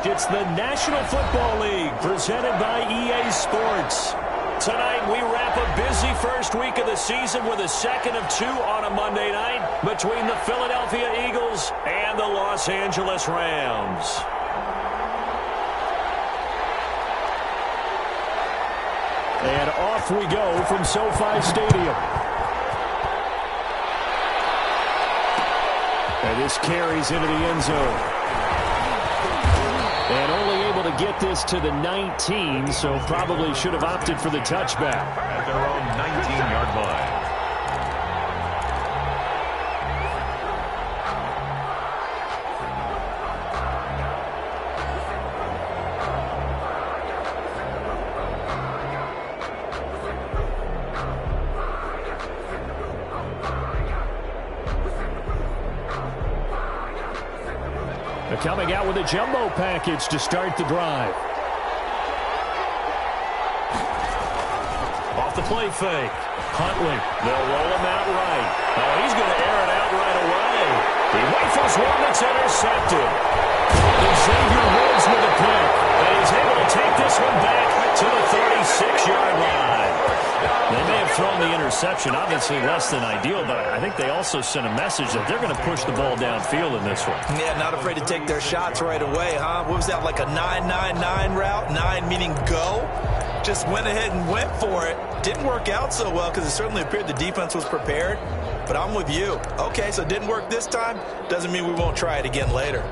It's the National Football League presented by EA Sports. Tonight, we wrap a busy first week of the season with a second of two on a Monday night between the Philadelphia Eagles and the Los Angeles Rams. And off we go from SoFi Stadium. And this carries into the end zone. And only able to get this to the 19, so probably should have opted for the touchback. At their own 19-yard line. Coming out with a jumbo package to start the drive. Off the play fake. Huntley. They'll roll him out right. Oh, he's going to air it out right away. He waits one that's intercepted. And Xavier Woods with a pick. And he's able to take this one back to the 36-yard line. They may have thrown the interception, obviously less than ideal, but I think they also sent a message that they're going to push the ball downfield in this one. Yeah, not afraid to take their shots right away, huh? What was that, like a 9-9-9 route? 9 meaning go? Just went ahead and went for it. Didn't work out so well because it certainly appeared the defense was prepared, but I'm with you. Okay, so it didn't work this time. Doesn't mean we won't try it again later.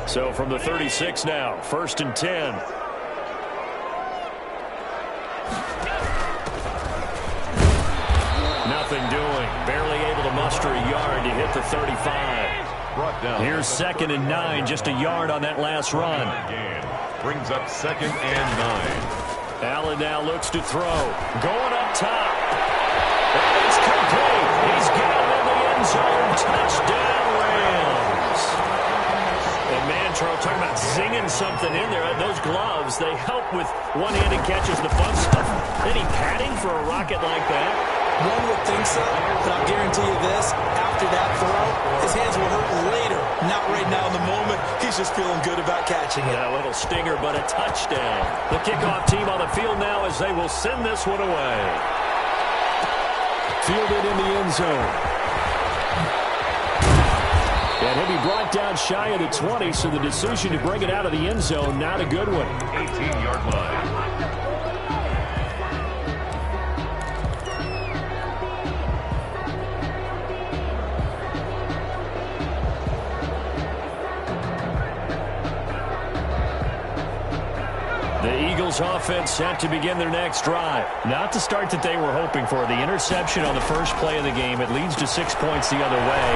So from the 36 now, 1st and 10. Nothing doing. Barely able to muster a yard to hit the 35. Brought down. Here's 2nd and 9, just a yard on that last run. Again. Brings up 2nd and 9. Allen now looks to throw. Going up top. And it's complete. He's got it in the end zone. Touchdown, Rams. And Mantro talking about zinging something in there. Those gloves, they help with one-handed catches, the fun stuff. Any padding for a rocket like that? One would think so, but I'll guarantee you this. After that throw, his hands will hurt later. Not right now in the moment. He's just feeling good about catching it. Yeah, a little stinger, but a touchdown. The kickoff team on the field now as they will send this one away. Fielded in the end zone. And he'll be brought down shy of the 20, so the decision to bring it out of the end zone, not a good one. 18-yard line. The Eagles offense set to begin their next drive. Not the start that they were hoping for. The interception on the first play of the game. It leads to 6 points the other way.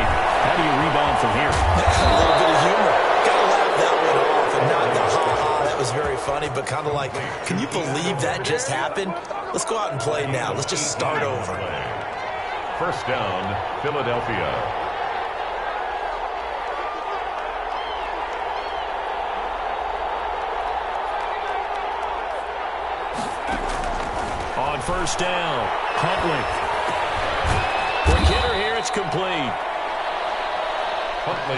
How do you rebound from here? A little bit of humor. Got to laugh that one off and not the ha-ha. That was very funny, but kind of like, can you believe that just happened? Let's go out and play now. Let's just start over. 1st down, Philadelphia. On 1st down, Huntley. Quick hitter here, it's complete.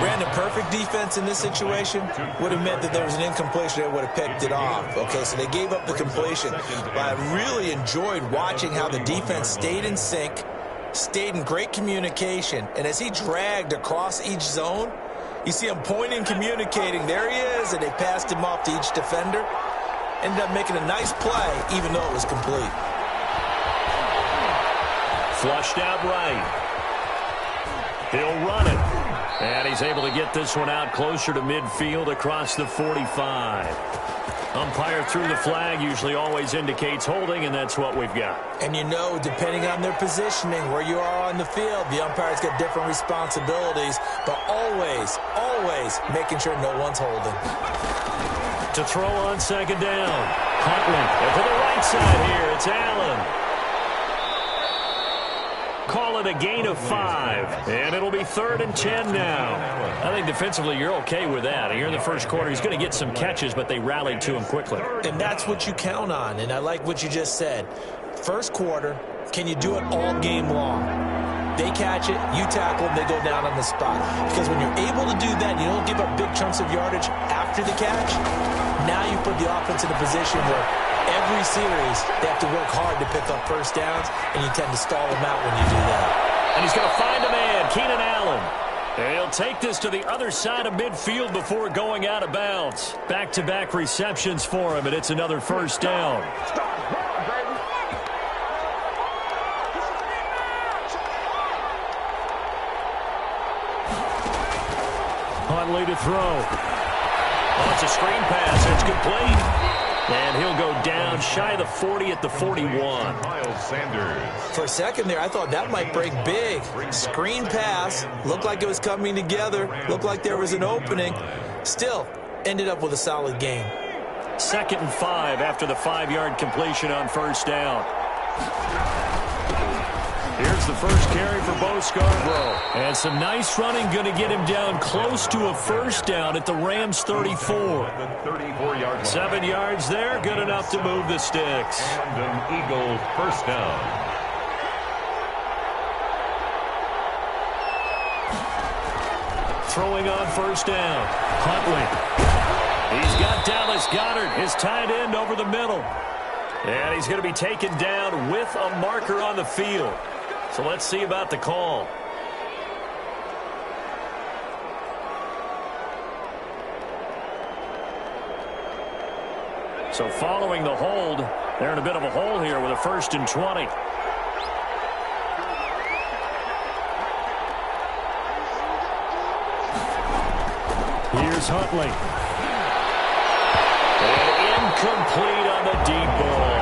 Brandon, perfect defense in this situation would have meant that there was an incompletion that would have picked it off. Okay, so they gave up the completion. But I really enjoyed watching how the defense stayed in sync, stayed in great communication, and as he dragged across each zone, you see him pointing, communicating. There he is, and they passed him off to each defender. Ended up making a nice play, even though it was complete. Flushed out right. He'll run it. And he's able to get this one out closer to midfield across the 45. Umpire threw the flag, usually always indicates holding, and that's what we've got. And you know, depending on their positioning, where you are on the field, the umpire's got different responsibilities, but always, always making sure no one's holding. To throw on 2nd down. Huntley. And to the right side here, it's Allen. call it a gain of 5. And it'll be 3rd and 10 now. I think defensively you're okay with that. Here in the first quarter, he's going to get some catches, but they rallied to him quickly. And that's what you count on, and I like what you just said. First quarter, can you do it all game long? They catch it, you tackle them, they go down on the spot. Because when you're able to do that, you don't give up big chunks of yardage after the catch, now you put the offense in a position where every series they have to work hard to pick up first downs, and you tend to stall them out when you do that. And he's going to find a man, Keenan Allen. And he'll take this to the other side of midfield before going out of bounds. Back-to-back receptions for him, and it's another first down. Huntley to throw. Oh, it's a screen pass. It's complete. And he'll go down shy of the 40 at the 41. Miles Sanders. For a second there, I thought that might break big. Screen pass. Looked like it was coming together. Looked like there was an opening. Still, ended up with a solid game. 2nd and 5 after the 5-yard completion on first down. Here's the first carry for Bo Scarborough. And some nice running, going to get him down close to a first down at the Rams' 34. 34-yard line. 7 yards there, good enough to move the sticks. And an Eagle first down. Throwing on first down. Huntley. He's got Dallas Goedert, his tight end, over the middle. And he's going to be taken down with a marker on the field. So let's see about the call. So following the hold, they're in a bit of a hole here with a 1st and 20. Here's Huntley. And incomplete on the deep ball.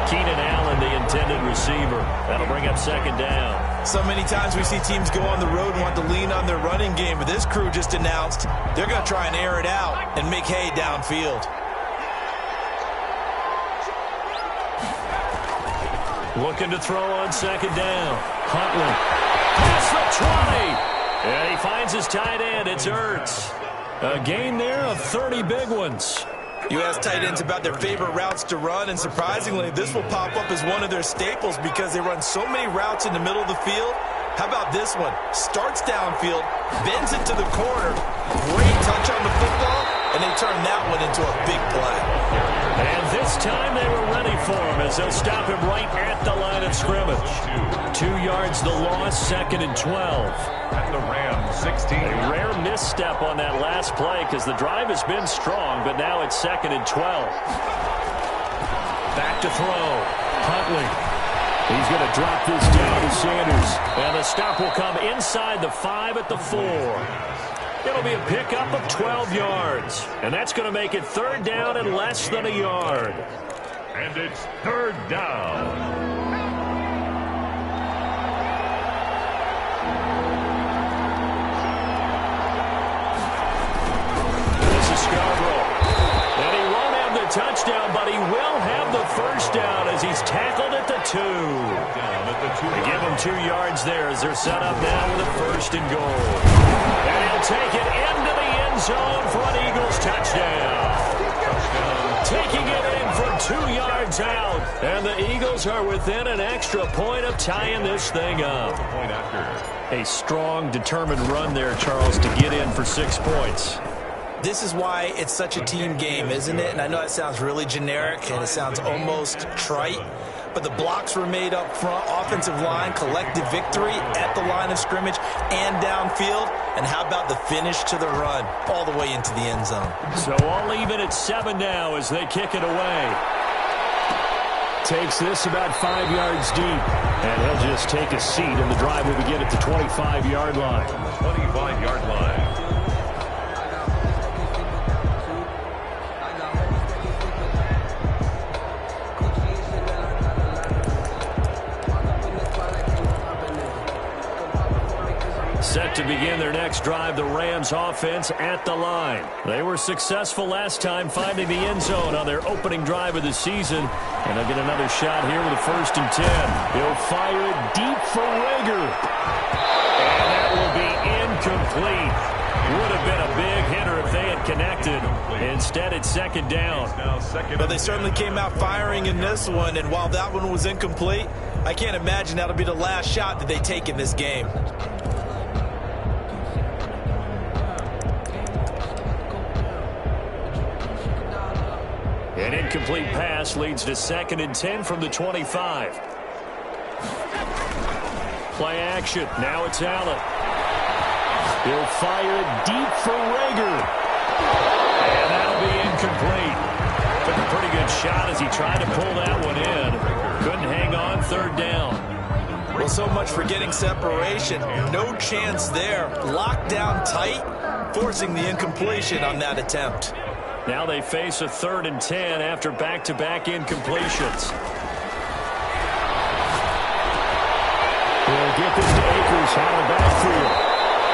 Keenan Allen, the intended receiver. That'll bring up 2nd down. So many times we see teams go on the road and want to lean on their running game, but this crew just announced they're going to try and air it out and make hay downfield. Looking to throw on 2nd down. Huntley. Past the 20. And he finds his tight end. It's Ertz. A gain there of 30 big ones. You ask tight ends about their favorite routes to run, and surprisingly, this will pop up as one of their staples because they run so many routes in the middle of the field. How about this one? Starts downfield, bends it to the corner, great touch on the football, and they turn that one into a big play. And this time they were ready for him as they'll stop him right at the line of scrimmage. 2 yards the loss, 2nd and 12. At the Rams, 16. A rare misstep on that last play because the drive has been strong, but now it's 2nd and 12. Back to throw. Huntley. He's going to drop this down to Sanders. And the stop will come inside the 5 at the 4. It'll be a pickup of 12 yards. And that's going to make it 3rd down and less than a yard. And it's 3rd down. Touchdown, but he will have the first down as he's tackled at the 2. They give him 2 yards there as they're set up now with a 1st and goal. And he'll take it into the end zone for an Eagles touchdown. Taking it in for 2 yards out. And the Eagles are within an extra point of tying this thing up. A strong, determined run there, Charles, to get in for 6 points. This is why it's such a team game, isn't it? And I know that sounds really generic and it sounds almost trite, but the blocks were made up front, offensive line, collective victory at the line of scrimmage and downfield. And how about the finish to the run all the way into the end zone? So all even at 7 now as they kick it away. Takes this about 5 yards deep. And he'll just take a seat, and the drive will begin at the 25-yard line. 25-yard line. Set to begin their next drive, the Rams offense at the line. They were successful last time finding the end zone on their opening drive of the season. And they'll get another shot here with a 1st and 10. He'll fire it deep for Rager. And that will be incomplete. Would have been a big hitter if they had connected. Instead, it's 2nd down. But they certainly came out firing in this one. And while that one was incomplete, I can't imagine that'll be the last shot that they take in this game. An incomplete pass leads to 2nd and 10 from the 25. Play action. Now it's Allen. He'll fire it deep for Rager. And that'll be incomplete. Took a pretty good shot as he tried to pull that one in. Couldn't hang on. 3rd down. Well, so much for getting separation. No chance there. Locked down tight, forcing the incompletion on that attempt. Now they face a 3rd and 10 after back-to-back incompletions. They'll get this to Akers out of the backfield.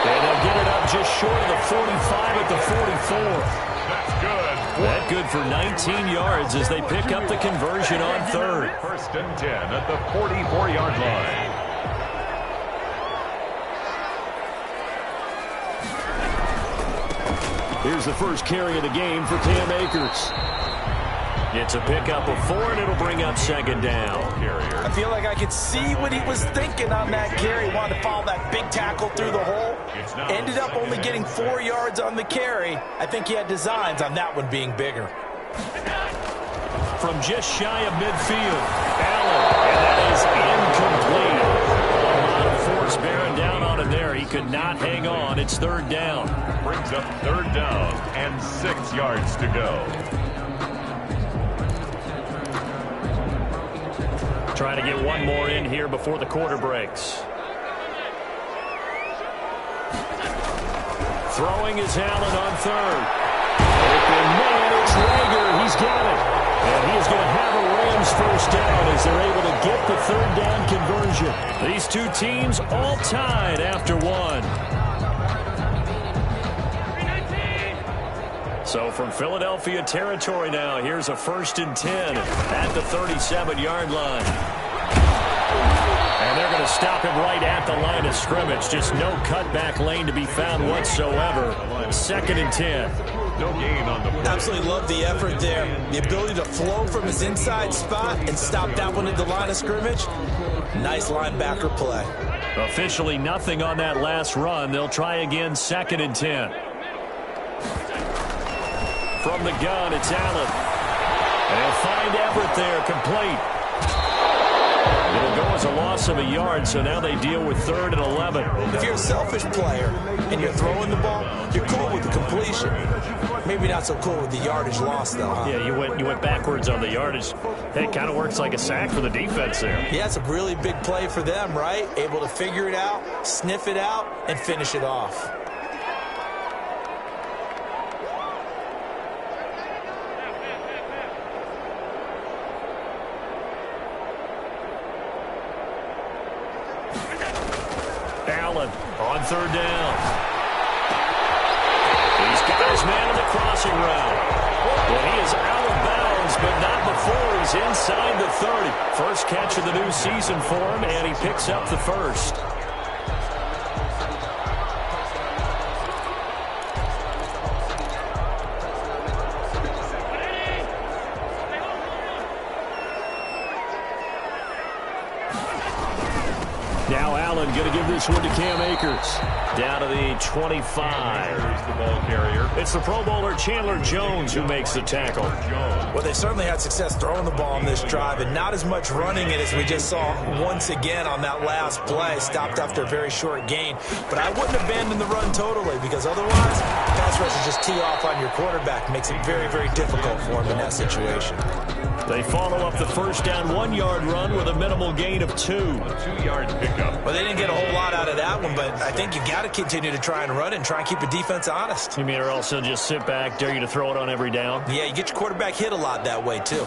And they'll get it up just short of the 45 at the 44. That's good. That good for 19 yards as they pick up the conversion on 3rd. 1st and 10 at the 44-yard line. Here's the first carry of the game for Cam Akers. It's a pickup of 4, and it'll bring up 2nd down. I feel like I could see what he was thinking on that carry. Wanted to follow that big tackle through the hole. Ended up only getting 4 yards on the carry. I think he had designs on that one being bigger. From just shy of midfield, Allen, and that is incomplete. A lot of force bearing down on him there. He could not hang on. It's 3rd down. Brings up 3rd down and 6 yards to go. Trying to get one more in here before the quarter breaks. Throwing is Allen on 3rd. Open man, it's Rager. He's got it. And he is going to have a Rams 1st down as they're able to get the 3rd down conversion. These two teams all tied after one. So from Philadelphia territory now, here's a 1st and 10 at the 37-yard line. And they're going to stop him right at the line of scrimmage. Just no cutback lane to be found whatsoever. 2nd and 10. No gain on the... Absolutely love the effort there. The ability to flow from his inside spot and stop that one at the line of scrimmage. Nice linebacker play. Officially nothing on that last run. They'll try again, 2nd and 10. From the gun, it's Allen. And they'll find Everett there, complete. It'll go as a loss of a yard, so now they deal with 3rd and 11. If you're a selfish player and you're throwing the ball, you're cool with the completion. Maybe not so cool with the yardage loss, though, huh? Yeah, you went backwards on the yardage. Hey, it kind of works like a sack for the defense there. Yeah, it's a really big play for them, right? Able to figure it out, sniff it out, and finish it off. Allen on 3rd down. He's got his man in the crossing route. Well, he is out of bounds, but not before he's inside the 30. First catch of the new season for him, and he picks up the 1st. Now Allen going to give this one to Cam Akers. Down to the 25. Here's the ball carrier. It's the Pro Bowler Chandler Jones who makes the tackle. Well, they certainly had success throwing the ball on this drive and not as much running it as we just saw once again on that last play. Stopped after a very short gain. But I wouldn't abandon the run totally because otherwise, pass rush will just tee off on your quarterback. Makes it very, very difficult for him in that situation. They follow up the first down 1-yard run with a minimal gain of 2. A 2-yard pickup. Well, they didn't get a whole lot out of that one, but I think you got to continue to try and run and try and keep the defense honest. You mean or else they'll just sit back, dare you to throw it on every down? Yeah, you get your quarterback hit a lot that way, too.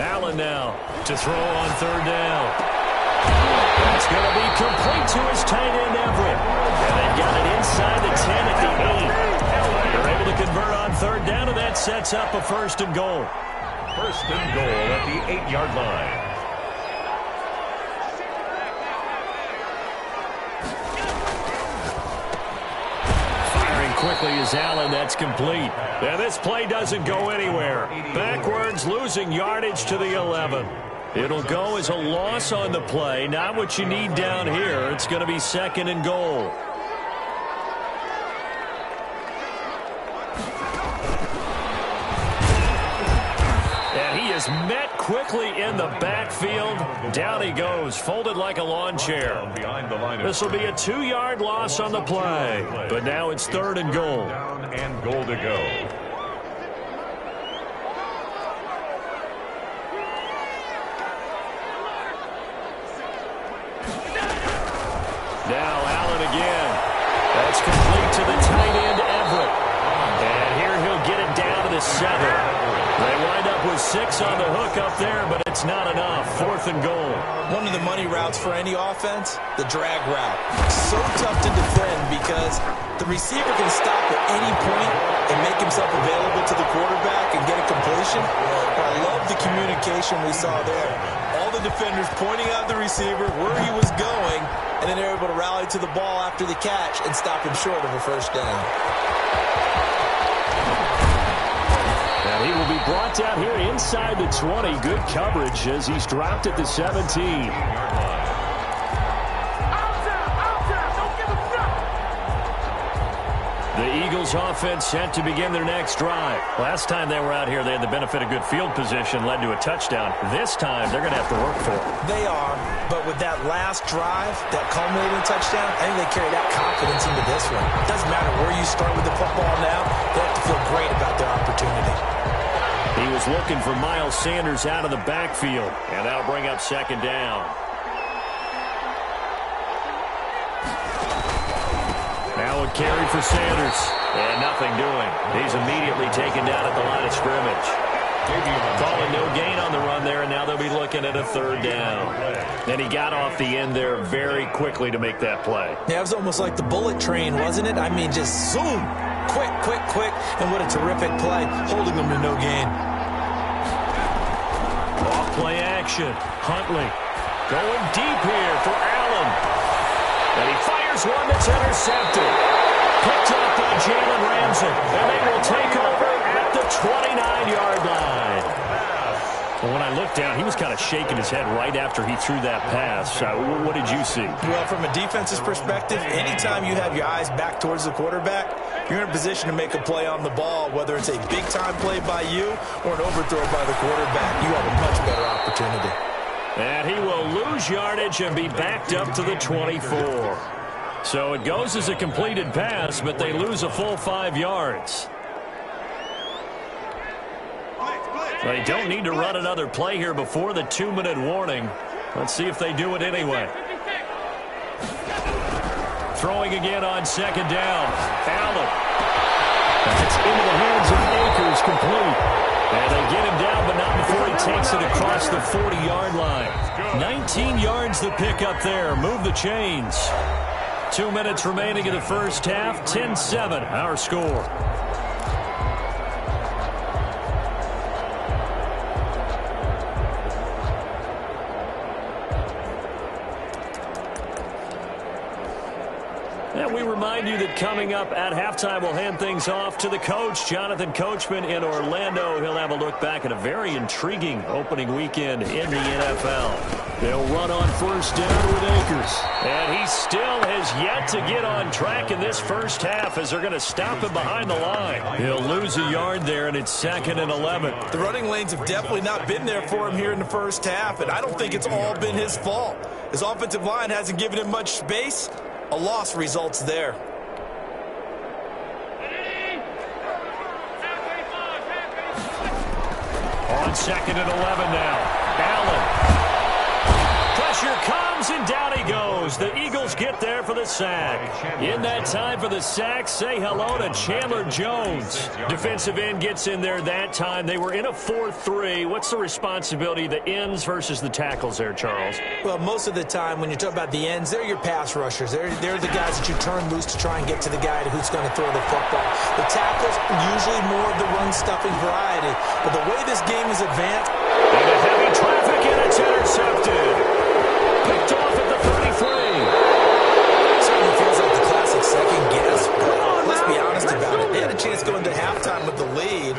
Allen now to throw on 3rd down. It's going to be complete to his tight end, Everett. sets up a 1st and goal. 1st and goal at the 8-yard line. Quickly as Allen, that's complete. And this play doesn't go anywhere. Backwards, losing yardage to the 11. It'll go as a loss on the play. Not what you need down here. It's going to be 2nd and goal. And he is met quickly in the backfield. Down he goes, folded like a lawn chair. This will be a 2-yard loss on the play. But now it's 3rd and goal. Down and goal to go. Now Allen again. That's complete to the tight end, Everett. And here he'll get it down to the 7. They wind up with 6 on the hook up there, but it's not enough. 4th and goal. One of the money routes for any offense, the drag route. So tough to defend because the receiver can stop at any point and make himself available to the quarterback and get a completion. But I love the communication we saw there. All the defenders pointing out the receiver, where he was going, and then they're able to rally to the ball after the catch and stop him short of a 1st down. And he will be brought down here inside the 20. Good coverage as he's dropped at the 17. The Eagles offense set to begin their next drive. Last time they were out here, they had the benefit of good field position, led to a touchdown. This time, they're going to have to work for it. They are, but with that last drive, that culminating touchdown, I think they carry that confidence into this one. It doesn't matter where you start with the football now, they have to feel great about their opportunity. He was looking for Miles Sanders out of the backfield, and that'll bring up 2nd down. Now a carry for Sanders, and nothing doing. He's immediately taken down at the line of scrimmage. Calling no gain on the run there, and now they'll be looking at a 3rd down. And he got off the end there very quickly to make that play. Yeah, it was almost like the bullet train, wasn't it? I mean, just zoom. Quick, quick, quick. And what a terrific play, holding them to no gain. Off play action. Huntley going deep here for Allen. And he fires one that's intercepted. Picked up by Jalen Ramsey. And they will take over at the 29-yard line. Well, when I looked down, he was kind of shaking his head right after he threw that pass. What did you see? Well, from a defense's perspective, anytime you have your eyes back towards the quarterback, you're in a position to make a play on the ball, whether it's a big-time play by you or an overthrow by the quarterback. You have a much better opportunity. And he will lose yardage and be backed up to the 24. So it goes as a completed pass, but they lose a full 5 yards. They don't need to run another play here before the 2-minute warning. Let's see if they do it anyway. Throwing again on 2nd down. Allen. That's into the hands of Akers, complete. And they get him down, but not before he takes it across the 40-yard line. 19 yards the pick up there. Move the chains. 2 minutes remaining in the first half. 10-7, our score. And we remind you that coming up at halftime, we'll hand things off to the coach, Jonathan Coachman in Orlando. He'll have a look back at a very intriguing opening weekend in the NFL. They'll run on 1st down with Akers. And he still has yet to get on track in this first half as they're going to stop him behind the line. He'll lose a yard there, and it's 2nd and 11. The running lanes have definitely not been there for him here in the first half, and I don't think it's all been his fault. His offensive line hasn't given him much space. A loss results there. On 2nd and 11 now. Allen. Pressure comes. moves, and down he goes. The Eagles get there for the sack. In that time for the sack, say hello to Chandler Jones. Defensive end gets in there that time. They were in a 4-3. What's the responsibility, the ends versus the tackles there, Charles? Well, most of the time when you talk about the ends, they're your pass rushers. They're the guys that you turn loose to try and get to the guy who's going to throw the football. The tackles, usually more of the run-stuffing variety. But the way this game is advanced... Into heavy traffic, and it's intercepted. Picked off at the 33. Certainly feels like the classic second guess, but let's be honest about it. They had a chance going into halftime with the lead.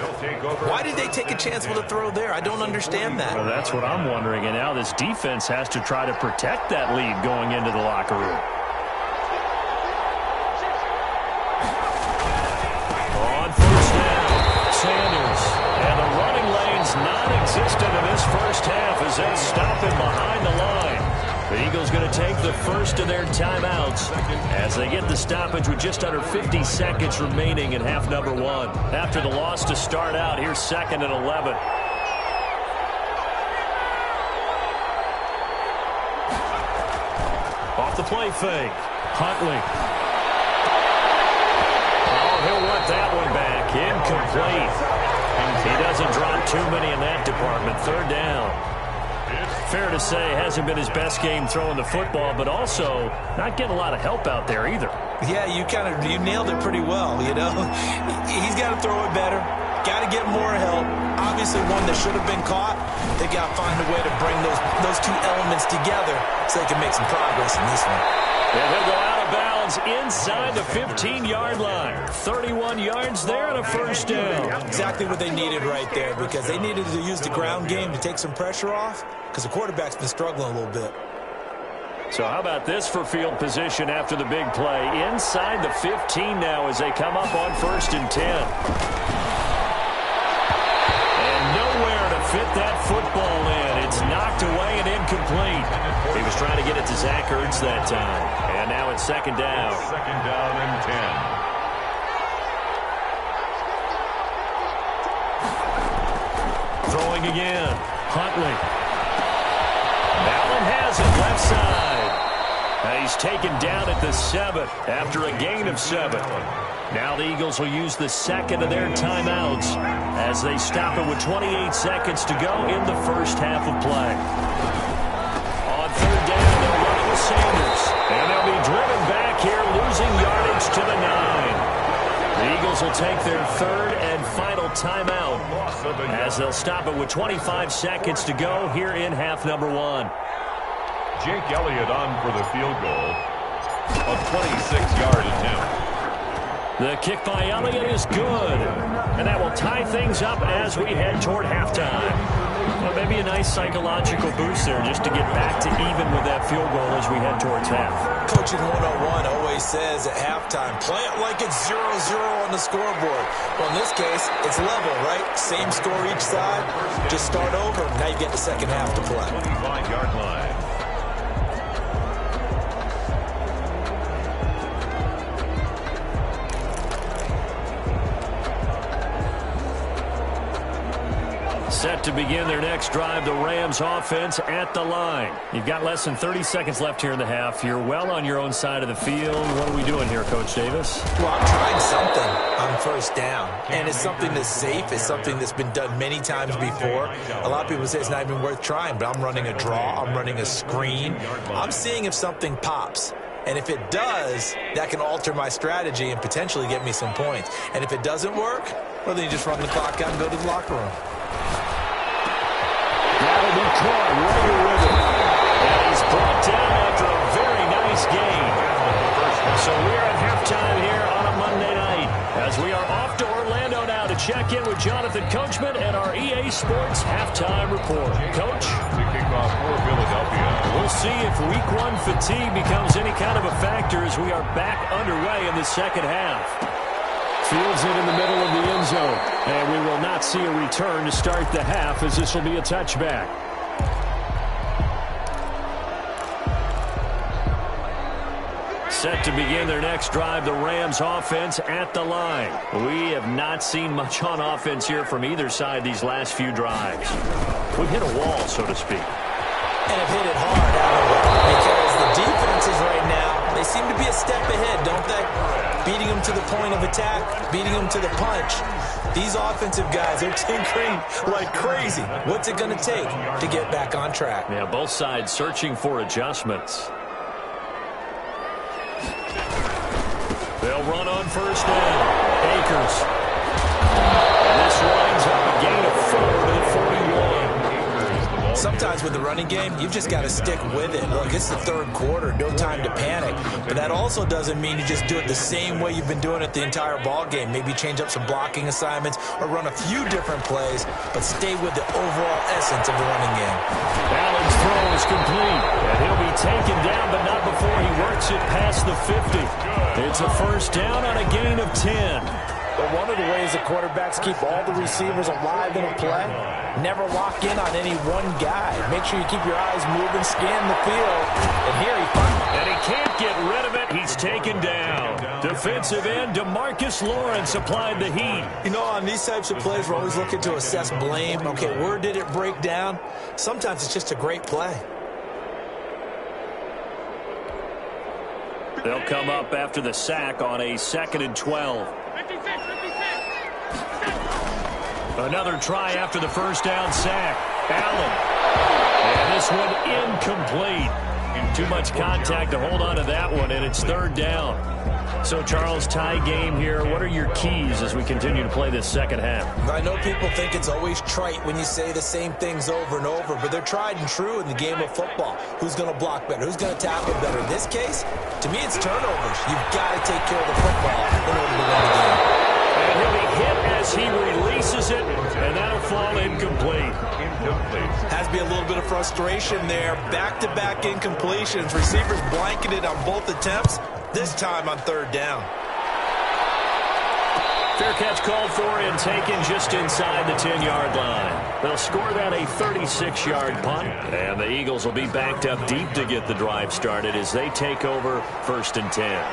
Why did they take a chance with a throw there? I don't understand that. Well, that's what I'm wondering, and now this defense has to try to protect that lead going into the locker room. On first down, Sanders. And the running lane's non-existent in this first half as they stop him behind the line. The Eagles going to take the first of their timeouts as they get the stoppage with just under 50 seconds remaining in half number one. After the loss to start out, here's 2nd and 11. Off the play fake. Huntley. Oh, he'll want that one back. Incomplete. He doesn't drop too many in that department. 3rd down. Fair to say, hasn't been his best game throwing the football, but also not getting a lot of help out there either. Yeah, you nailed it pretty well, you know. He's got to throw it better. Got to get more help. Obviously, one that should have been caught. They got to find a way to bring those two elements together so they can make some progress in this one. And he'll go out of bounds inside the 15-yard line. 31 yards there and a first down. Exactly what they needed right there, because they needed to use the ground game to take some pressure off, because the quarterback's been struggling a little bit. So how about this for field position after the big play? Inside the 15 now as they come up on 1st and 10. And nowhere to fit that football in. It's knocked away and incomplete. He was trying to get it to Zach Ertz that time. And now it's 2nd down. 2nd down and 10. Throwing again. Huntley. Allen has it left side. He's taken down at the 7 after a gain of 7. Now the Eagles will use the 2nd of their timeouts as they stop it with 28 seconds to go in the first half of play. On 3rd down, they'll run it with Sanders. And they'll be driven back here, losing yardage to the 9. The Eagles will take their 3rd and final timeout as they'll stop it with 25 seconds to go here in half number one. Jake Elliott on for the field goal. A 26-yard attempt. The kick by Elliott is good. And that will tie things up as we head toward halftime. Well, maybe a nice psychological boost there just to get back to even with that field goal as we head towards half. Coaching 101 always says at halftime, play it like it's 0-0 on the scoreboard. Well, in this case, it's level, right? Same score each side. Just start over. Now you get the second half to play. 25-yard line. Set to begin their next drive, the Rams offense at the line. You've got less than 30 seconds left here in the half. You're well on your own side of the field. What are we doing here, Coach Davis? Well, I'm trying something on 1st down. And it's something that's safe. It's something that's been done many times before. A lot of people say it's not even worth trying, but I'm running a draw. I'm running a screen. I'm seeing if something pops. And if it does, that can alter my strategy and potentially get me some points. And if it doesn't work, well, then you just run the clock out and go to the locker room. That'll be caught right with it. And he's brought down after a very nice game. So we're at halftime here on a Monday night as we are off to Orlando now to check in with Jonathan Coachman and our EA Sports halftime report. Coach? To kick off for Philadelphia. We'll see if week one fatigue becomes any kind of a factor as we are back underway in the second half. Fields it in the middle of the end zone. And we will not see a return to start the half as this will be a touchback. Set to begin their next drive, the Rams offense at the line. We have not seen much on offense here from either side these last few drives. We've hit a wall, so to speak. And have hit it hard, haven't we? Because defenses right now, they seem to be a step ahead, don't they? Beating them to the point of attack, beating them to the punch. These offensive guys are tinkering like crazy. What's it going to take to get back on track? Yeah, both sides searching for adjustments. They'll run on first down. Akers. And this winds up a gain of 4 to the 41. Sometimes with the running game, you've just got to stick with it. Look, it's the third quarter, no time to panic. But that also doesn't mean you just do it the same way you've been doing it the entire ball game. Maybe change up some blocking assignments or run a few different plays, but stay with the overall essence of the running game. Allen's throw is complete, and he'll be taken down, but not before he works it past the 50. It's a first down on a gain of 10. But one of the ways that quarterbacks keep all the receivers alive in a play, never lock in on any one guy. Make sure you keep your eyes moving, scan the field, and here he finds. And he can't get rid of it. He's taken down. Defensive end DeMarcus Lawrence applied the heat. You know, on these types of plays, we're always looking to assess blame. Okay, where did it break down? Sometimes it's just a great play. They'll come up after the sack on a 2nd and 12. Another try after the first down sack. Allen. And this one incomplete. Too much contact to hold on to that one, and it's third down. So, Charles, tie game here. What are your keys as we continue to play this second half? I know people think it's always trite when you say the same things over and over, but they're tried and true in the game of football. Who's going to block better? Who's going to tackle better? In this case, to me, it's turnovers. You've got to take care of the football in order to win the game. And he'll be hit as he releases it, and that'll fall incomplete. Has to be a little bit of frustration there. Back-to-back incompletions. Receivers blanketed on both attempts, this time on third down. Fair catch called for and taken just inside the 10-yard line. They'll score that a 36-yard punt, and the Eagles will be backed up deep to get the drive started as they take over 1st and 10.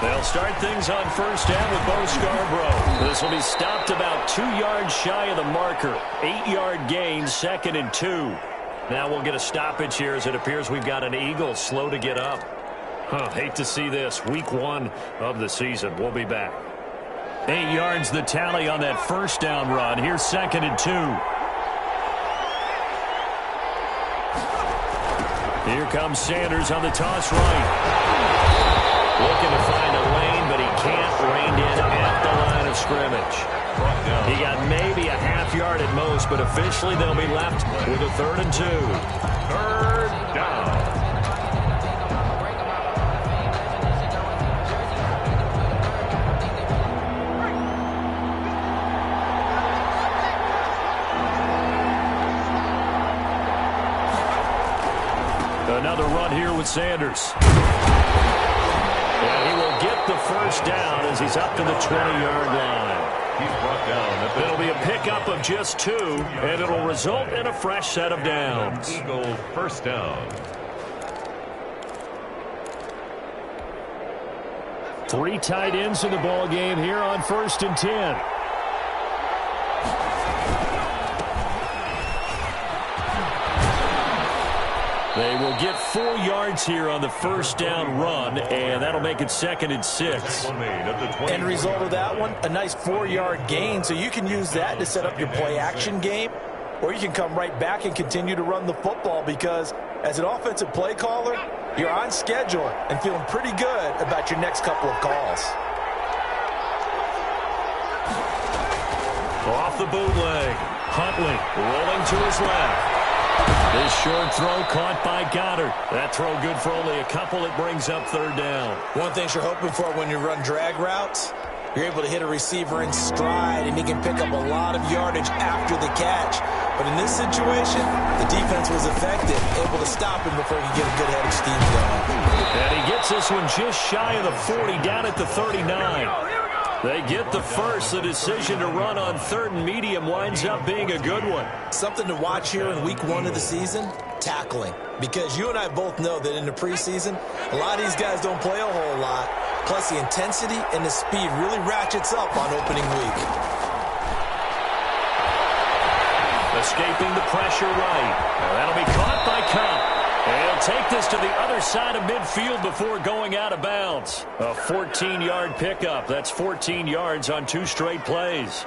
They'll start things on first down with Bo Scarborough. This will be stopped about 2 yards shy of the marker. 8-yard gain, 2nd and 2. Now we'll get a stoppage here as it appears we've got an Eagle slow to get up. Hate to see this. Week 1 of the season. We'll be back. 8 yards the tally on that first down run. Here's 2nd and 2. Here comes Sanders on the toss right. Looking to find a lane, but he can't. Reined in at the line of scrimmage. He got maybe a half yard at most, but officially they'll be left with a 3rd and 2. Third down. Another run here with Sanders. And he will get the first down as he's up to the 20-yard line. He's brought down. It'll be a pickup of just 2, and it'll result in a fresh set of downs. Eagle first down. 3 tight ends in the ball game here on 1st and 10. They will get 4 yards here on the first down run, and that'll make it 2nd and 6. End result of that one, a nice 4-yard gain, so you can use that to set up your play-action game, or you can come right back and continue to run the football because as an offensive play caller, you're on schedule and feeling pretty good about your next couple of calls. Off the bootleg, Huntley rolling to his left. This short throw caught by Goddard. That throw good for only a couple. It brings up 3rd down. One thing you're hoping for when you run drag routes, you're able to hit a receiver in stride, and he can pick up a lot of yardage after the catch. But in this situation, the defense was effective, able to stop him before he could get a good head of steam going. And he gets this one just shy of the 40, down at the 39. They get the first. The decision to run on 3rd and medium winds up being a good one. Something to watch here in week 1 of the season, tackling. Because you and I both know that in the preseason, a lot of these guys don't play a whole lot. Plus, the intensity and the speed really ratchets up on opening week. Escaping the pressure right. Now that'll be caught by Cup. And he'll take this to the other side of midfield before going out of bounds. A 14-yard pickup. That's 14 yards on 2 straight plays.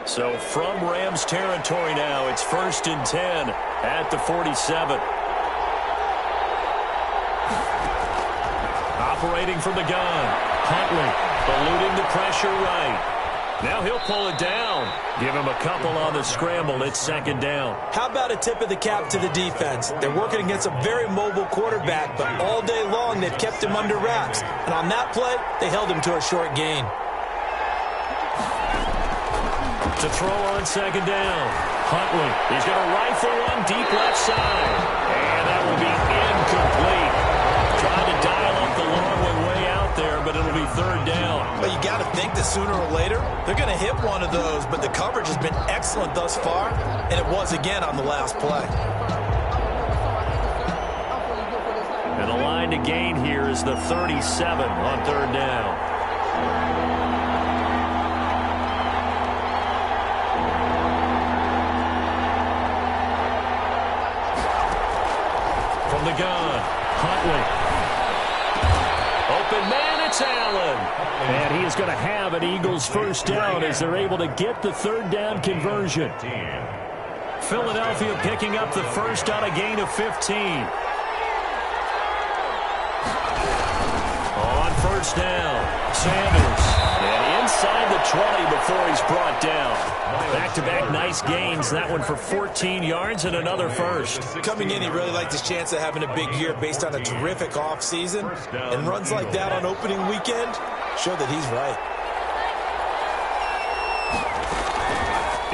So from Rams territory now, it's 1st and 10 at the 47. Operating from the gun. Huntley eluding the pressure right. Now he'll pull it down. Give him a couple on the scramble. It's 2nd down. How about a tip of the cap to the defense? They're working against a very mobile quarterback, but all day long they've kept him under wraps. And on that play, they held him to a short gain. To throw on 2nd down. Huntley, he's going to rifle one deep left side. And that will be incomplete. Trying to dial up the long one way out there, but it'll be 3rd down. But you got to think that sooner or later, they're going to hit one of those, but the coverage has been excellent thus far, and it was again on the last play. And the line to gain here is the 37 on 3rd down. From the gun, Huntley. Open man, it's Allen. And he is going to have an Eagles 1st down as they're able to get the 3rd down conversion. Philadelphia picking up the 1st on a gain of 15. On 1st down, Sanders. And inside the 20 before he's brought down. Back-to-back nice gains. That one for 14 yards and another 1st. Coming in, he really liked his chance of having a big year based on a terrific offseason. And runs like that on opening weekend show that he's right.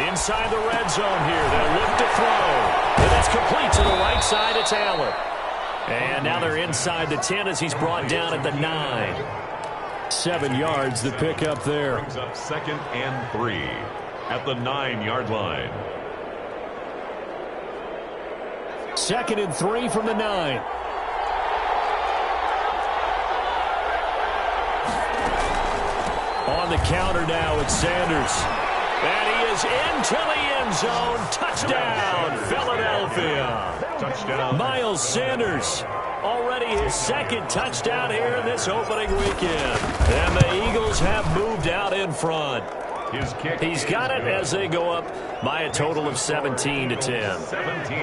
Inside the red zone here. They'll look to throw. And that's complete to the right side. It's Allen. And now they're inside the 10 as he's brought down at the 9. 7 yards the pick up there. Brings up 2nd and 3 at the 9-yard line. 2nd and 3 from the 9. On the counter now, it's Sanders. And he is into the end zone. Touchdown, Philadelphia. Touchdown. Miles Sanders. Already his 2nd touchdown here in this opening weekend. And the Eagles have moved out in front. His kick. He's got it as they go up by a total of 17-10. 17.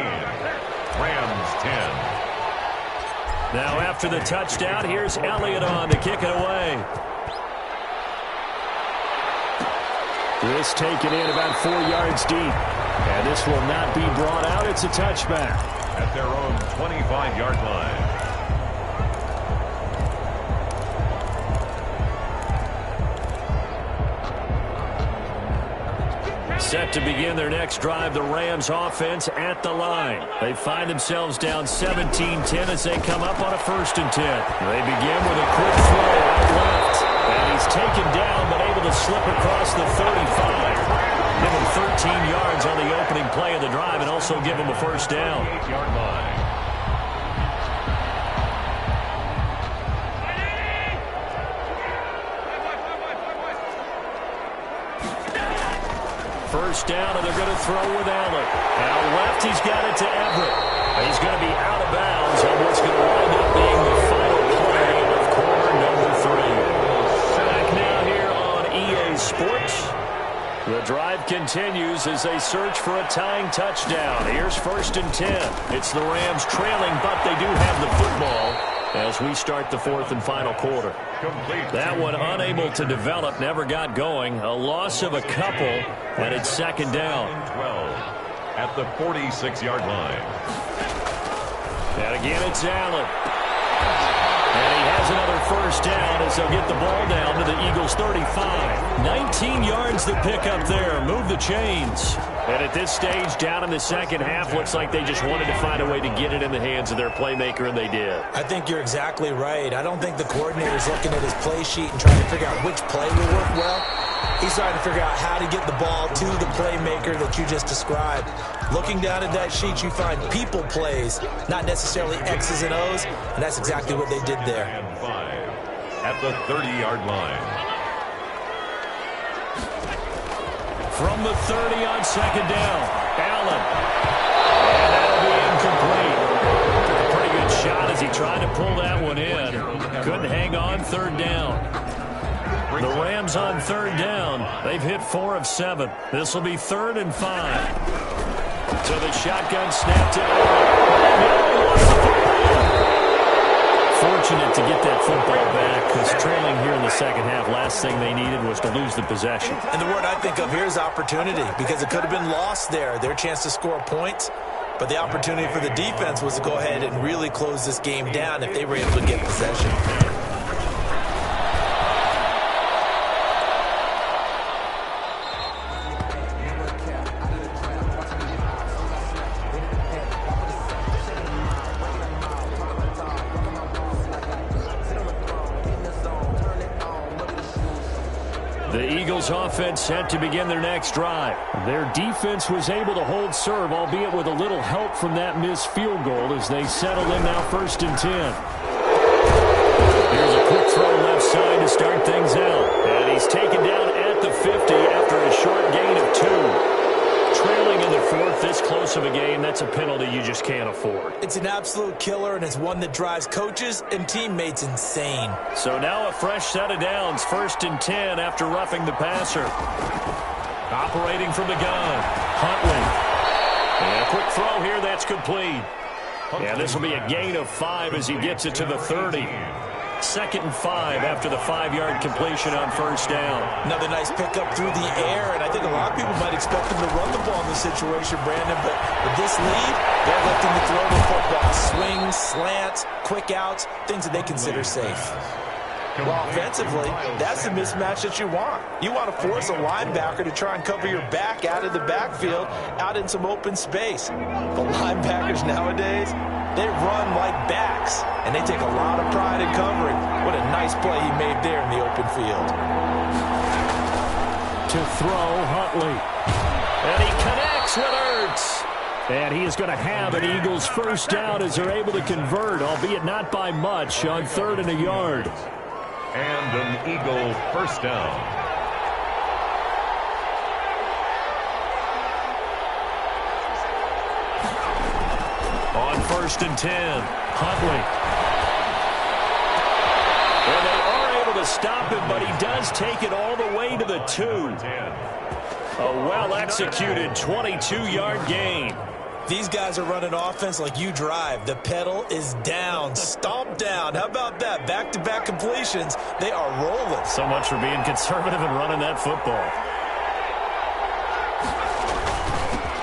Rams 10. Now after the touchdown, here's Elliott on to kick it away. This taken in about 4 yards deep. And this will not be brought out. It's a touchback. At their own 25-yard line. Set to begin their next drive, the Rams offense at the line. They find themselves down 17-10 as they come up on a 1st and 10. They begin with a quick throw out left. And he's taken down but able to slip across the 35. Give him 13 yards on the opening play of the drive and also give him a 1st down. 8-yard line. First down, and they're going to throw with Allen. Out left, he's got it to Everett. He's going to be out of bounds on what's going to wind up being the final play of quarter number 3. Back now here on EA Sports. The drive continues as they search for a tying touchdown. Here's 1st and 10. It's the Rams trailing, but they do have the football as we start the 4th and final quarter. Complete. That one unable to develop, never got going. A loss of a couple, and it's 2nd down. 12 at the 46-yard line. And again, it's Allen. And he has another first down as they'll get the ball down to the Eagles' 35. 19 yards to pick up there. Move the chains. And at this stage, down in the second half, looks like they just wanted to find a way to get it in the hands of their playmaker, and they did. I think you're exactly right. I don't think the coordinator's looking at his play sheet and trying to figure out which play will work well. He's trying to figure out how to get the ball to the playmaker that you just described. Looking down at that sheet, you find people plays, not necessarily X's and O's, and that's exactly what they did there. And 5 at the 30-yard line. From the 30 on second down, Allen. And that'll be incomplete. A pretty good shot as he tried to pull that one in. Couldn't hang on third down. The Rams on third down. They've hit 4 of 7. This will be 3rd and 5. So the shotgun snapped it. Fortunate to get that football back because trailing here in the second half, last thing they needed was to lose the possession. And the word I think of here is opportunity, because it could have been lost there. Their chance to score points, but the opportunity for the defense was to go ahead and really close this game down if they were able to get possession. The Eagles offense set to begin their next drive. Their defense was able to hold serve, albeit with a little help from that missed field goal as they settle in now 1st and 10. Here's a quick throw left side to start things out. And he's taken down at the 50 after a short gain of 2. Trailing in the 4th, this close of a game, that's a penalty you just can't afford. It's an absolute killer, and it's one that drives coaches and teammates insane. So now a fresh set of downs, 1st and 10 after roughing the passer. Operating from the gun, Huntley. And a quick throw here, that's complete. Yeah, this will be a gain of 5 as he gets it to the 30. 2nd and 5 after the 5-yard completion on 1st down. Another nice pickup through the air, and I think a lot of people might expect them to run the ball in this situation, Brandon, but with this lead, they're looking to throw the football. Swings, slants, quick outs, things that they consider safe. Well, offensively, that's the mismatch that you want. You want to force a linebacker to try and cover your back out of the backfield, out in some open space. But linebackers nowadays, they run like backs, and they take a lot of pride in covering. What a nice play he made there in the open field. To throw, Huntley. And he connects with Ertz. And he is going to have an Eagles first down as they're able to convert, albeit not by much, on 3rd and a yard. And an Eagle first down. On 1st and 10, Huntley. And they are able to stop him, but he does take it all the way to the 2. A well-executed 22-yard gain. These guys are running offense like you drive. The pedal is down, stomp down. How about that? Back-to-back completions. They are rolling. So much for being conservative and running that football.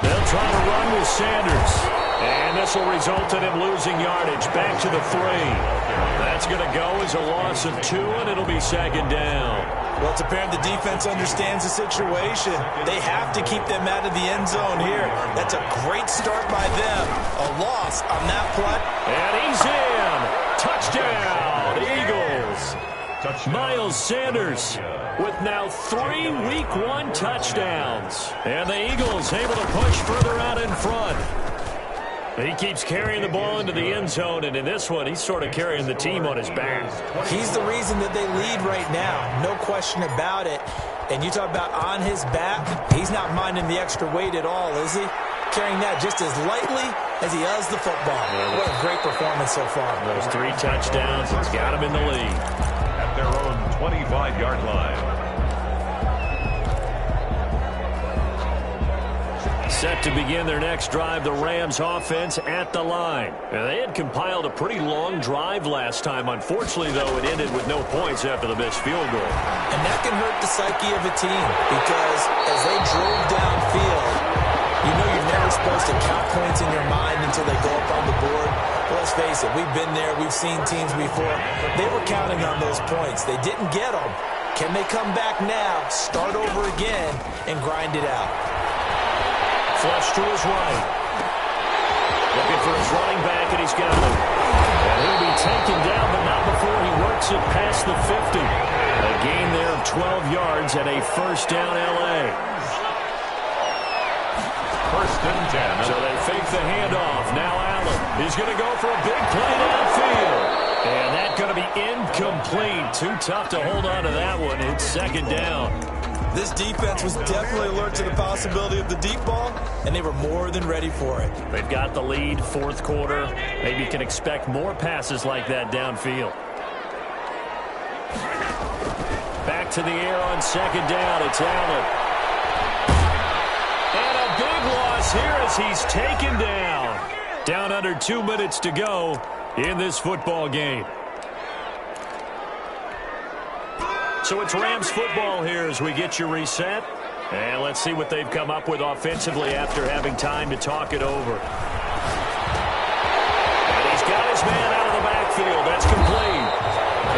They'll try to run with Sanders. And this will result in him losing yardage. Back to the 3. That's going to go as a loss of 2, and it'll be 2nd down. Well, it's apparent the defense understands the situation. They have to keep them out of the end zone here. That's a great start by them. A loss on that play. And he's in. Touchdown, Eagles. Miles Sanders with now 3 Week 1 touchdowns. And the Eagles able to push further out in front. He keeps carrying the ball into the end zone, and in this one, he's sort of carrying the team on his back. He's the reason that they lead right now, no question about it. And you talk about on his back, he's not minding the extra weight at all, is he? Carrying that just as lightly as he does the football. What a great performance so far. Those 3 touchdowns, it's got him in the lead. At their own 25-yard line. Set to begin their next drive, the Rams offense at the line. Now, they had compiled a pretty long drive last time. Unfortunately, though, it ended with no points after the missed field goal. And that can hurt the psyche of a team because as they drove downfield, you know you're never supposed to count points in your mind until they go up on the board. Let's face it, we've been there, we've seen teams before. They were counting on those points. They didn't get them. Can they come back now, start over again, and grind it out? Flush to his right. Looking for his running back, and he's got him. And he'll be taken down, but not before he works it past the 50. A gain there of 12 yards and a first down L.A. First and 10. So they fake the handoff. Now Allen is going to go for a big play downfield. And that's going to be incomplete. Too tough to hold on to that one. It's second down. This defense was definitely alert to the possibility of the deep ball, and they were more than ready for it. They've got the lead, fourth quarter. Maybe you can expect more passes like that downfield. Back to the air on second down. It's Allen. And a big loss here as he's taken down. Down under 2 minutes to go in this football game. So it's Rams football here as we get you reset. And let's see what they've come up with offensively after having time to talk it over. And he's got his man out of the backfield. That's complete.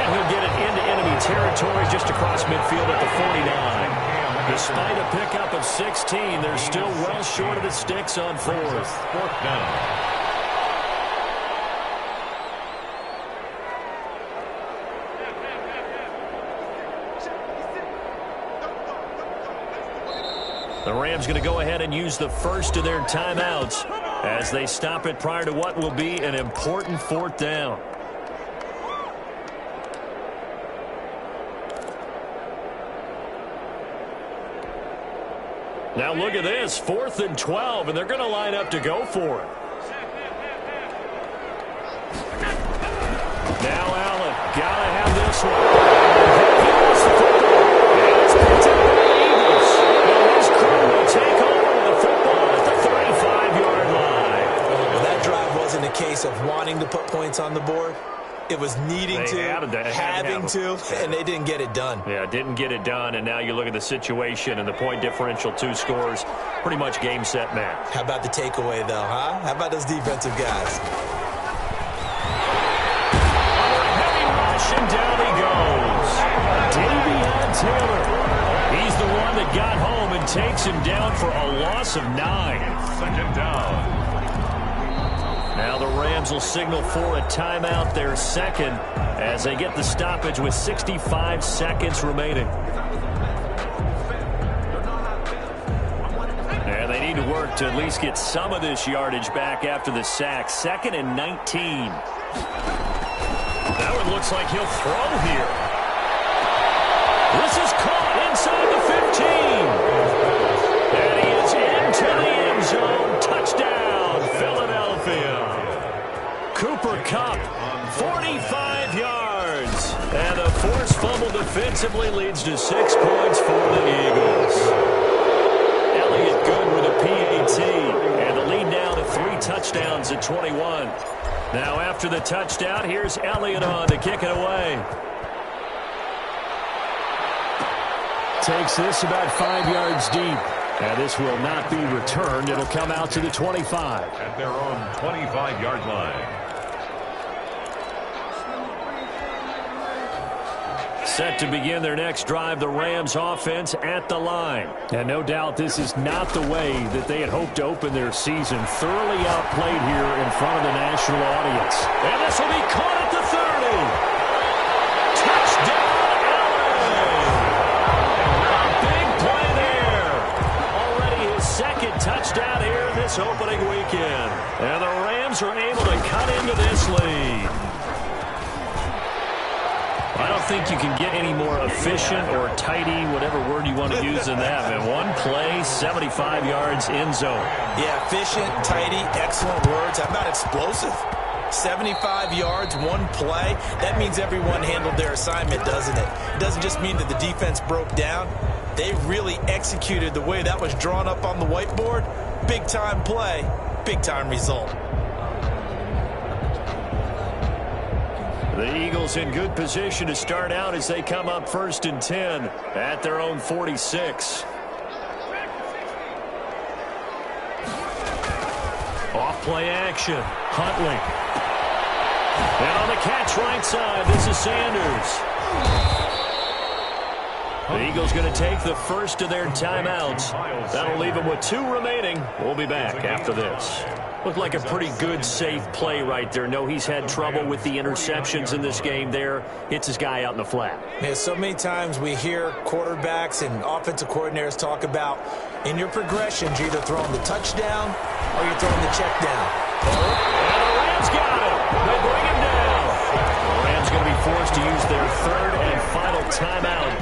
And he'll get it into enemy territory just across midfield at the 49. Despite a pickup of 16, they're still well short of the sticks on fourth. Fourth down. The Rams going to go ahead and use the first of their timeouts as they stop it prior to what will be an important fourth down. Now look at this, 4th and 12, and they're going to line up to go for it. Now Allen, got to have this one. He lost the football. And it's picked up by the Eagles. And his crew will take over with the football at the 35-yard line. Well, that drive wasn't a case of wanting to put points on the board. It was needing to, having to, and they didn't get it done. Yeah, didn't get it done, and now you look at the situation and the point differential, 2 scores, pretty much game, set, match. How about the takeaway, though, huh? How about those defensive guys? And down he goes. Davion Taylor. He's the one that got home and takes him down for a loss of 9. Second down. Now the Rams will signal for a timeout, their second, as they get the stoppage with 65 seconds remaining. And they need to work to at least get some of this yardage back after the sack. 2nd and 19. That one looks like he'll throw here. This is caught inside the 15. And he is into the end zone. Touchdown, Philadelphia. Cooper Kupp, 45 yards. And a forced fumble defensively leads to 6 points for the Eagles. Elliott good with a PAT. And the lead now to 3 touchdowns at 21. Now after the touchdown, here's Elliott on to kick it away. Takes this about 5 yards deep. And this will not be returned. It'll come out to the 25. At their own 25-yard line. Set to begin their next drive, the Rams offense at the line. And no doubt this is not the way that they had hoped to open their season. Thoroughly outplayed here in front of the national audience. And this will be caught at the 30. Touchdown, Allen! A big play there. Already his 2nd touchdown here this opening weekend. And the Rams are able to cut into this lead. I don't think you can get any more efficient or tidy, whatever word you want to use in that. Man, one play, 75 yards, end zone. Yeah, efficient, tidy, excellent words. How about explosive? 75 yards, one play. That means everyone handled their assignment, doesn't it? It doesn't just mean that the defense broke down. They really executed the way that was drawn up on the whiteboard. Big-time play, big-time result. The Eagles in good position to start out as they come up 1st and 10 at their own 46. Off play action. Huntley. And on the catch right side, this is Sanders. The Eagles going to take the first of their timeouts. That'll leave them with 2 remaining. We'll be back after this. Looked like a pretty good, safe play right there. No, he's had trouble with the interceptions in this game there. Hits his guy out in the flat. Yeah, so many times we hear quarterbacks and offensive coordinators talk about in your progressions, you're either throwing the touchdown or you're throwing the check down. And the Rams got him. They bring him down. The Rams going to be forced to use their 3rd and final timeout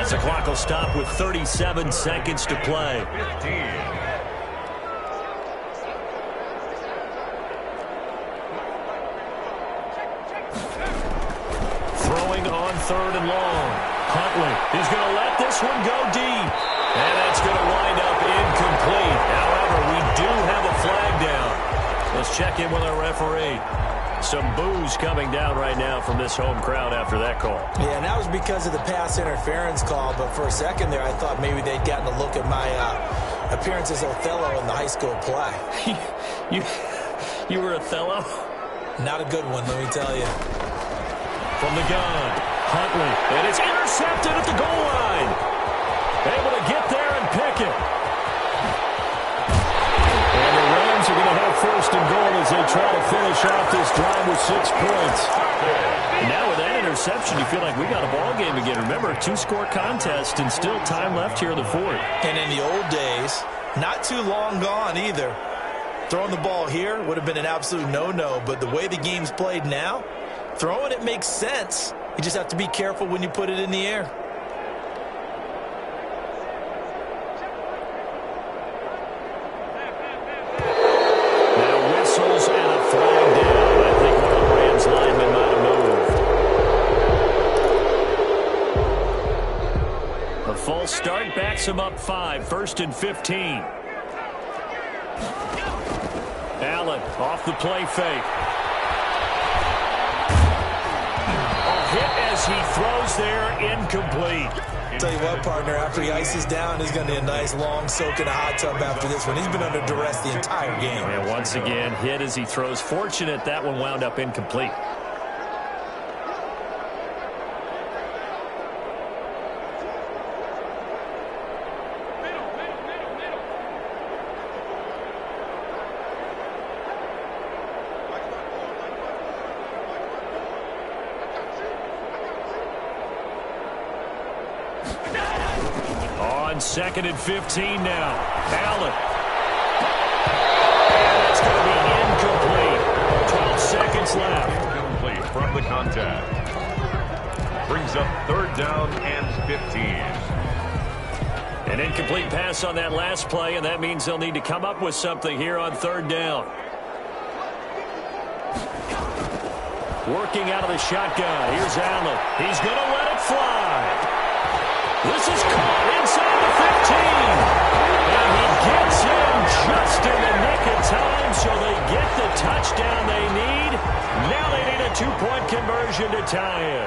as the clock will stop with 37 seconds to play. 15. Throwing on 3rd and long. Huntley is going to let this one go deep. And that's going to wind up incomplete. However, we do have a flag down. Let's check in with our referee. Some boos coming down right now from this home crowd after that call. Yeah, and that was because of the pass interference call. But for a second there, I thought maybe they'd gotten a look at my appearance as Othello in the high school play. You were Othello? Not a good one, let me tell you. From the gun, Huntley, and it's intercepted at the goal line. Able to get there and pick it. And the Rams are going to have 1st and goal as they try to finish off this drive with 6 points. And now with that interception, you feel like we got a ball game again. Remember, 2-score contest and still time left here in the 4th. And in the old days, not too long gone either. Throwing the ball here would have been an absolute no-no, but the way the game's played now, throwing it makes sense. You just have to be careful when you put it in the air. Now whistles and a flag down. I think one of the Rams linemen might have moved. A false start backs him up 5. 1st and 15. Allen off the play fake. Hit as he throws there, incomplete. Tell you what, partner, after he ices down, he's going to need a nice long soak in a hot tub after this one. He's been under duress the entire game. And once again, hit as he throws. Fortunate that one wound up incomplete. On 2nd and 15 now. Allen. And it's going to be incomplete. 12 seconds left. Incomplete from the contact. Brings up 3rd down and 15. An incomplete pass on that last play, and that means they'll need to come up with something here on 3rd down. Working out of the shotgun. Here's Allen. He's going to let it fly. This is caught inside the 15. And he gets in just in the nick of time, so they get the touchdown they need. Now they need a 2-point conversion to tie it.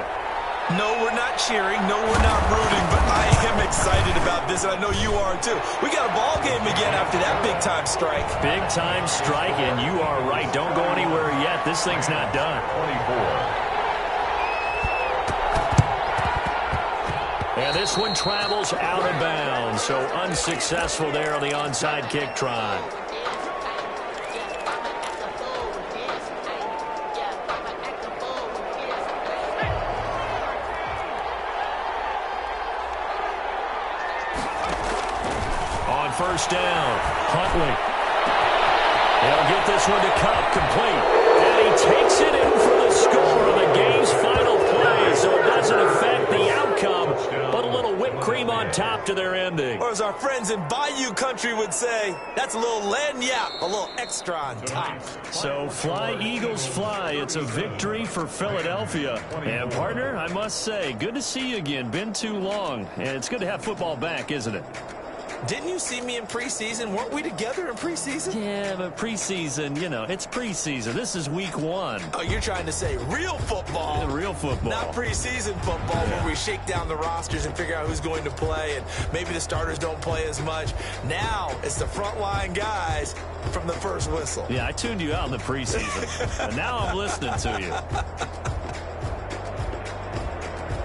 No, we're not cheering. No, we're not rooting. But I am excited about this, and I know you are too. We got a ball game again after that big-time strike. Big-time strike, and you are right. Don't go anywhere yet. This thing's not done. 24. And this one travels out of bounds, so unsuccessful there on the onside kick try. On 1st down, Huntley. He'll get this one to Cup, complete. And he takes it in for the score on the game's final play, so it doesn't affect the outcome, but a little whipped cream on top to their ending. Or as our friends in Bayou Country would say, that's a little lagniappe, a little extra on top. So fly, Eagles, fly. It's a victory for Philadelphia. And, partner, I must say, good to see you again. Been too long. And it's good to have football back, isn't it? Didn't you see me in preseason? Weren't we together in preseason? Yeah, but preseason, you know, it's preseason. This is week 1. Oh, you're trying to say real football. Yeah, real football. Not preseason football where we shake down the rosters and figure out who's going to play, and maybe the starters don't play as much. Now it's the frontline guys from the first whistle. Yeah, I tuned you out in the preseason, and now I'm listening to you.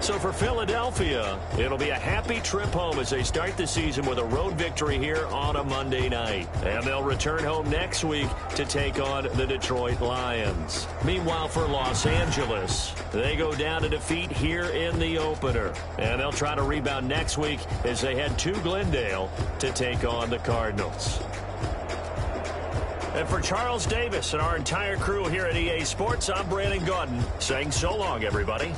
So for Philadelphia, it'll be a happy trip home as they start the season with a road victory here on a Monday night. And they'll return home next week to take on the Detroit Lions. Meanwhile, for Los Angeles, they go down to defeat here in the opener. And they'll try to rebound next week as they head to Glendale to take on the Cardinals. And for Charles Davis and our entire crew here at EA Sports, I'm Brandon Gaudin saying so long, everybody.